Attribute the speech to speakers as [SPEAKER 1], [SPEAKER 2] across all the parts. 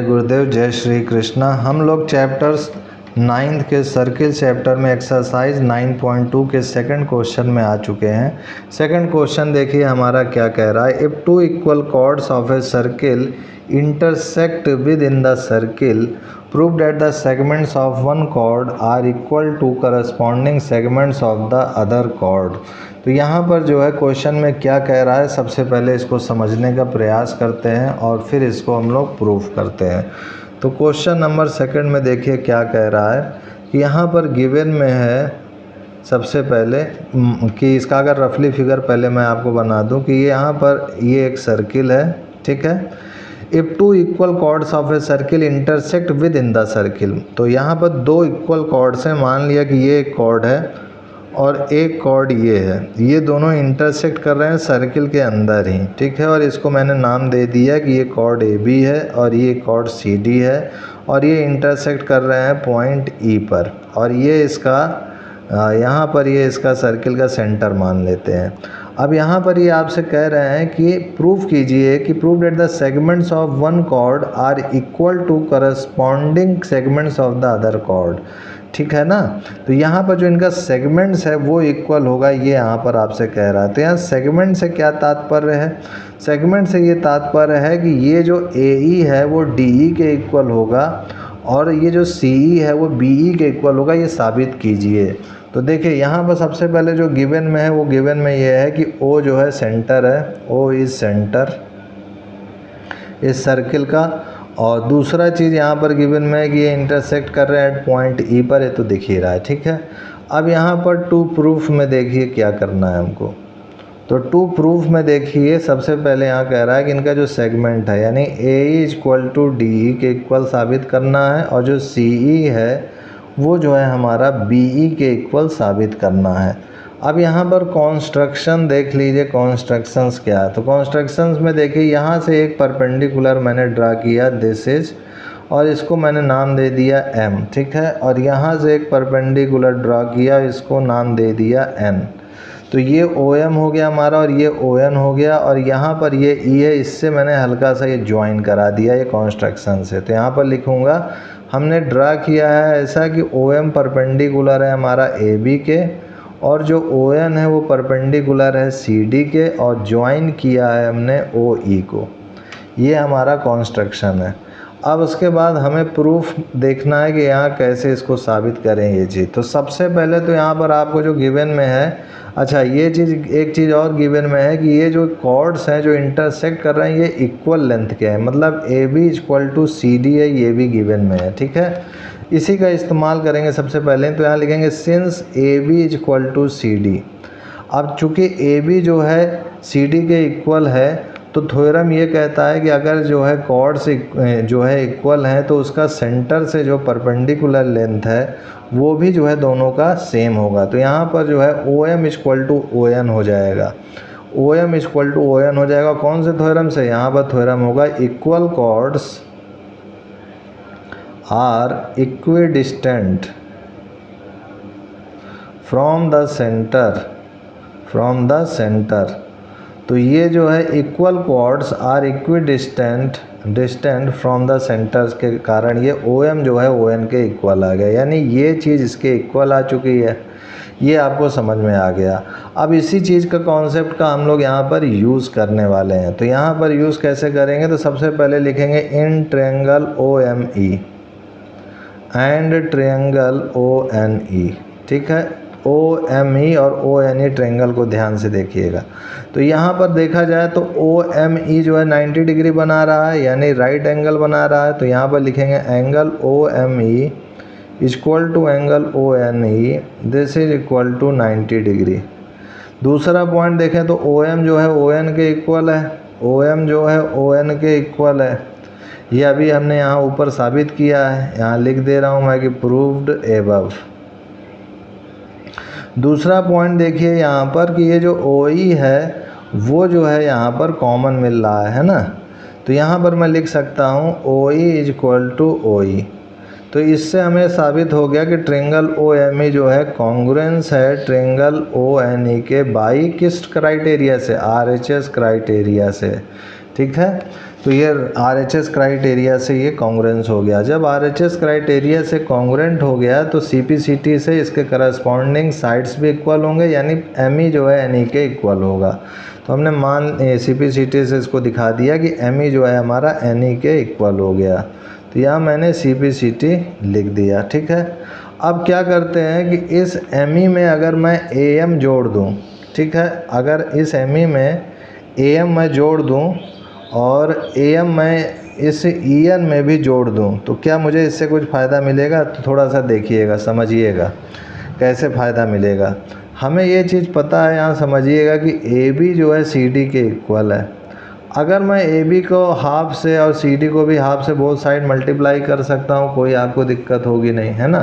[SPEAKER 1] जय गुरुदेव, जय श्री कृष्णा। हम लोग चैप्टर्स 9th के सर्किल चैप्टर में एक्सरसाइज 9.2 के सेकंड क्वेश्चन में आ चुके हैं। सेकंड क्वेश्चन देखिए हमारा क्या कह रहा है। If two equal chords of a circle intersect within the circle, prove that the segments of one chord are equal to corresponding segments of the other chord. तो यहाँ पर जो है क्वेश्चन में क्या कह रहा है, सबसे पहले इसको समझने का प्रयास करते हैं और फिर इसको हम लोग प्रूफ करते हैं। तो क्वेश्चन नंबर सेकंड में देखिए क्या कह रहा है कि यहाँ पर गिवन में है सबसे पहले कि इसका अगर रफली फिगर पहले मैं आपको बना दूं कि यहाँ पर ये एक सर्किल है, ठीक है। If two equal chords of a circle intersect within the circle, तो यहाँ पर दो इक्वल कॉर्ड्स हैं। मान लिया कि ये एक कॉर्ड है और एक कॉर्ड ये है, ये दोनों इंटरसेक्ट कर रहे हैं सर्किल के अंदर ही, ठीक है। और इसको मैंने नाम दे दिया कि ये कॉर्ड ए बी है और ये कॉर्ड सी डी है और ये इंटरसेक्ट कर रहे हैं पॉइंट ई पर, और ये इसका यहाँ पर ये इसका सर्किल का सेंटर मान लेते हैं। अब यहाँ पर ये आपसे कह रहे हैं कि प्रूफ कीजिए कि prove that the segments of one chord are equal to corresponding segments of the other chord, ठीक है ना। तो यहाँ पर जो इनका सेगमेंट्स है वो इक्वल होगा, ये यहाँ पर आपसे कह रहा है। तो यहाँ सेगमेंट से क्या तात्पर्य है? सेगमेंट से ये तात्पर्य है कि ये जो ए ई है वो डी ई के इक्वल होगा और ये जो सी ई है वो बी ई के इक्वल होगा, ये साबित कीजिए। तो देखिए यहाँ पर सबसे पहले जो गिवन में है वो गिवन में ये है कि ओ जो है सेंटर है, ओ इज सेंटर इस सर्किल का। और दूसरा चीज़ यहाँ पर गिवन में है कि ये इंटरसेक्ट कर रहे हैं एट पॉइंट ई पर, ये तो दिख ही रहा है, ठीक है। अब यहाँ पर टू प्रूफ में देखिए क्या करना है हमको। तो टू प्रूफ में देखिए सबसे पहले यहाँ कह रहा है कि इनका जो सेगमेंट है यानी A is equal to D E के इक्वल साबित करना है, और जो सी ई है वो जो है हमारा बी ई के इक्वल साबित करना है। अब यहाँ पर कॉन्स्ट्रक्शन देख लीजिए, कॉन्स्ट्रक्शंस क्या है। तो कॉन्स्ट्रक्शंस में देखिए यहाँ से एक परपेंडिकुलर मैंने ड्रा किया, दिस इज, और इसको मैंने नाम दे दिया एम, ठीक है। और यहाँ से एक परपेंडिकुलर ड्रा किया, इसको नाम दे दिया एन। तो ये ओ एम हो गया हमारा और ये ओ एन हो गया, और यहाँ पर ये ई है, इससे मैंने हल्का सा ये ज्वाइन करा दिया ये कॉन्स्ट्रक्शन से। तो यहाँ पर लिखूँगा हमने ड्रा किया है ऐसा कि ओ एम परपेंडिकुलर है हमारा ए बी के, और जो ओ एन है वो परपेंडिकुलर है सी डी के, और ज्वाइन किया है हमने ओ ई को। ये हमारा कॉन्स्ट्रक्शन है। अब उसके बाद हमें प्रूफ देखना है कि यहाँ कैसे इसको साबित करें ये चीज़। तो सबसे पहले तो यहाँ पर आपको जो गिवन में है, अच्छा ये चीज़, एक चीज़ और गिवन में है कि ये जो कॉर्ड्स हैं जो इंटरसेक्ट कर रहे हैं ये इक्वल लेंथ के हैं, मतलब A B equal to C D है, ये भी गिवन में है, ठीक है। इसी का इस्तेमाल करेंगे सबसे पहले। तो यहाँ लिखेंगे since A B is equal to C D. अब चूँकि ए बी जो है सी डी के इक्वल है, तो थ्योरम ये कहता है कि अगर जो है कॉर्ड्स जो है इक्वल हैं तो उसका सेंटर से जो परपेंडिकुलर लेंथ है वो भी जो है दोनों का सेम होगा। तो यहाँ पर जो है O M equal to O N हो जाएगा, O M equal to O N हो जाएगा। कौन से थ्योरम से? यहाँ पर थ्योरम होगा equal chords are equidistant from the centre. तो ये जो है equal chords are distant from the centres के कारण ये ओ एम जो है ओ एन के इक्वल आ गया, यानी ये चीज़ इसके इक्वल आ चुकी है। ये आपको समझ में आ गया। अब इसी चीज़ का कॉन्सेप्ट का हम लोग यहाँ पर यूज़ करने वाले हैं। तो यहाँ पर यूज़ कैसे करेंगे? तो सबसे पहले लिखेंगे in triangle O M E and triangle O N E, ठीक है। ओ एम ई और ओ एन ई ट्रायंगल को ध्यान से देखिएगा। तो यहाँ पर देखा जाए तो ओ एम ई जो है 90 डिग्री बना रहा है, यानी राइट एंगल बना रहा है। तो यहाँ पर लिखेंगे angle O M E equal to angle O N E, this is equal to 90 degree. दूसरा पॉइंट देखें तो ओ एम जो है ओ एन के इक्वल है, ओ एम जो है ओ एन के इक्वल है। ये अभी हमने यहाँ ऊपर साबित किया है, यहाँ लिख दे रहा हूँ मैं कि प्रूव्ड एबव। दूसरा पॉइंट देखिए यहाँ पर कि ये जो ओ ई है वो जो है यहाँ पर कॉमन मिल रहा है ना। तो यहाँ पर मैं लिख सकता हूँ O E is equal to O E. तो इससे हमें साबित हो गया कि ट्रायंगल ओ एम ई जो है कॉन्ग्रुएंस है ट्रायंगल ओ एन ई के बाई किस क्राइटेरिया से? आर एच एस क्राइटेरिया से, ठीक है। तो ये RHS क्राइटेरिया से ये कॉन्ग्रेंस हो गया। जब RHS क्राइटेरिया से कॉन्ग्रेंट हो गया तो CPCT से इसके करस्पॉन्डिंग साइड्स भी इक्वल होंगे, यानी ME जो है NE के इक्वल होगा। तो हमने CPCT से इसको दिखा दिया कि ME जो है हमारा NE के इक्वल हो गया। तो यहाँ मैंने CPCT लिख दिया, ठीक है। अब क्या करते हैं कि इस ME में अगर मैं AM जोड़ दूँ, ठीक है, अगर इस ME में AM मैं जोड़ दूँ और AM मैं इस EN में भी जोड़ दूँ तो क्या मुझे इससे कुछ फ़ायदा मिलेगा? तो थोड़ा सा देखिएगा, समझिएगा कैसे फ़ायदा मिलेगा। हमें ये चीज़ पता है, यहाँ समझिएगा कि AB जो है CD के इक्वल है। अगर मैं AB को हाफ से और CD को भी हाफ से बोथ साइड मल्टीप्लाई कर सकता हूँ, कोई आपको दिक्कत होगी नहीं, है ना।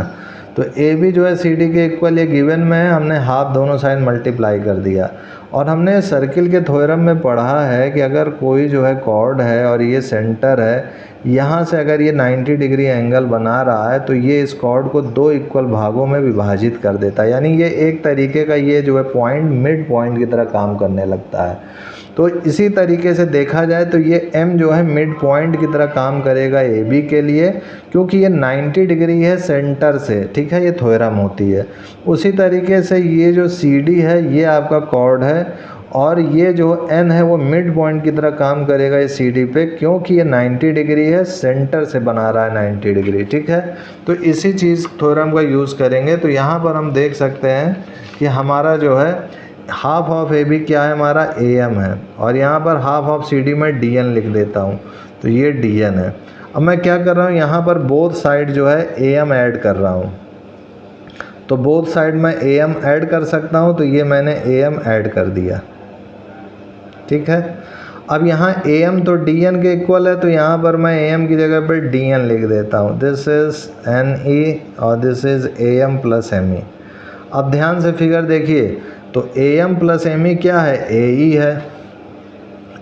[SPEAKER 1] तो AB जो है CD के इक्वल ये गिवन में है, हमने हाफ दोनों साइड मल्टीप्लाई कर दिया। और हमने सर्किल के थ्योरम में पढ़ा है कि अगर कोई जो है कॉर्ड है और ये सेंटर है, यहाँ से अगर ये 90 डिग्री एंगल बना रहा है तो ये इस कॉर्ड को 2 इक्वल भागों में विभाजित कर देता है, यानी ये एक तरीके का ये जो है पॉइंट मिड पॉइंट की तरह काम करने लगता है। तो इसी तरीके से देखा जाए तो ये M जो है मिड पॉइंट की तरह काम करेगा AB के लिए, क्योंकि ये 90 डिग्री है सेंटर से, ठीक है, ये थ्योरम होती है। उसी तरीके से ये जो CD है ये आपका कॉर्ड है और ये जो N है वो मिड पॉइंट की तरह काम करेगा ये CD पे, क्योंकि ये 90 डिग्री है, सेंटर से बना रहा है 90 डिग्री, ठीक है। तो इसी चीज़ थ्योरम का यूज़ करेंगे। तो यहाँ पर हम देख सकते हैं कि हमारा जो है हाफ ऑफ AB क्या है, हमारा AM है, और यहाँ पर हाफ ऑफ CD में DN लिख देता हूँ, तो ये DN है। अब मैं क्या कर रहा हूँ, यहाँ पर बोथ साइड जो है AM ऐड कर रहा हूँ, तो बोथ साइड में AM ऐड कर सकता हूँ, तो ये मैंने AM ऐड कर दिया, ठीक है। अब यहाँ AM तो DN के इक्वल है, तो यहाँ पर मैं AM की जगह पर DN लिख देता हूँ। दिस इज़ NE और this is AM plus ME। अब ध्यान से फिगर देखिए, तो AM प्लस ME क्या है, AE है,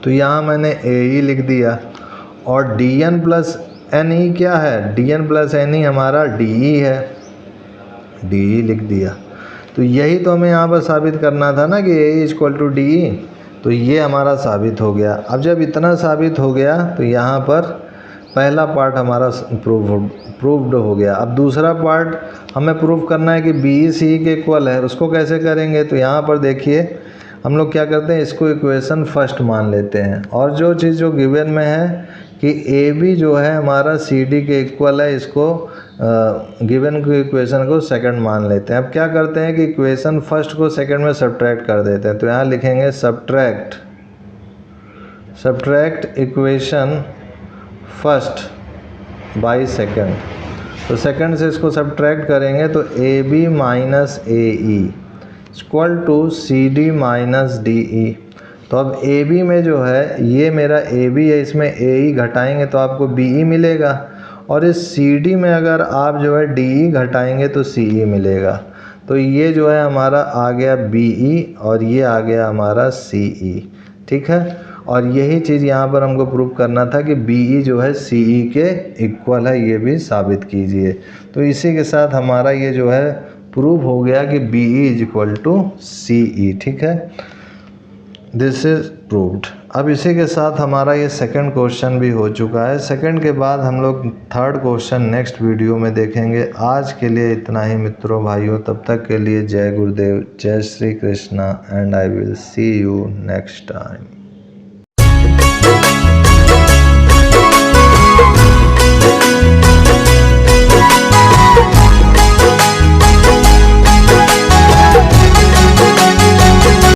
[SPEAKER 1] तो यहाँ मैंने AE लिख दिया। और DN प्लस NE क्या है, DN प्लस NE हमारा DE है, DE लिख दिया। तो यही तो हमें यहाँ पर साबित करना था ना कि AE इक्वल टू DE, तो ये हमारा साबित हो गया। अब जब इतना साबित हो गया तो यहाँ पर पहला पार्ट हमारा प्रूव्ड हो गया। अब दूसरा पार्ट हमें प्रूव करना है कि BE CE के इक्वल है। उसको कैसे करेंगे, तो यहाँ पर देखिए हम लोग क्या करते हैं, इसको इक्वेशन फर्स्ट मान लेते हैं, और जो चीज़ जो गिवन में है कि AB जो है हमारा CD के इक्वल है, इसको गिवन को इक्वेशन को सेकंड मान लेते हैं। अब क्या करते हैं कि इक्वेशन फर्स्ट को सेकंड में सब्ट्रैक्ट कर देते हैं, तो यहाँ लिखेंगे subtract equation first by second. तो सेकंड से इसको सब्ट्रैक्ट करेंगे तो AB minus AE equal to CD minus DE। तो अब AB में जो है ये मेरा AB है, इसमें AE घटाएंगे तो आपको BE मिलेगा, और इस CD में अगर आप जो है DE घटाएंगे तो CE मिलेगा। तो ये जो है हमारा आ गया BE और ये आ गया हमारा CE, ठीक है। और यही चीज़ यहाँ पर हमको प्रूव करना था कि BE जो है CE के इक्वल है, ये भी साबित कीजिए। तो इसी के साथ हमारा ये जो है प्रूव हो गया कि BE is equal to CE, ठीक है। This is proved. अब इसी के साथ हमारा ये सेकंड क्वेश्चन भी हो चुका है। सेकंड के बाद हम लोग थर्ड क्वेश्चन नेक्स्ट वीडियो में देखेंगे। आज के लिए इतना ही मित्रों भाइयों, तब तक के लिए जय गुरुदेव, जय Shri Krishna, and I will see you next time.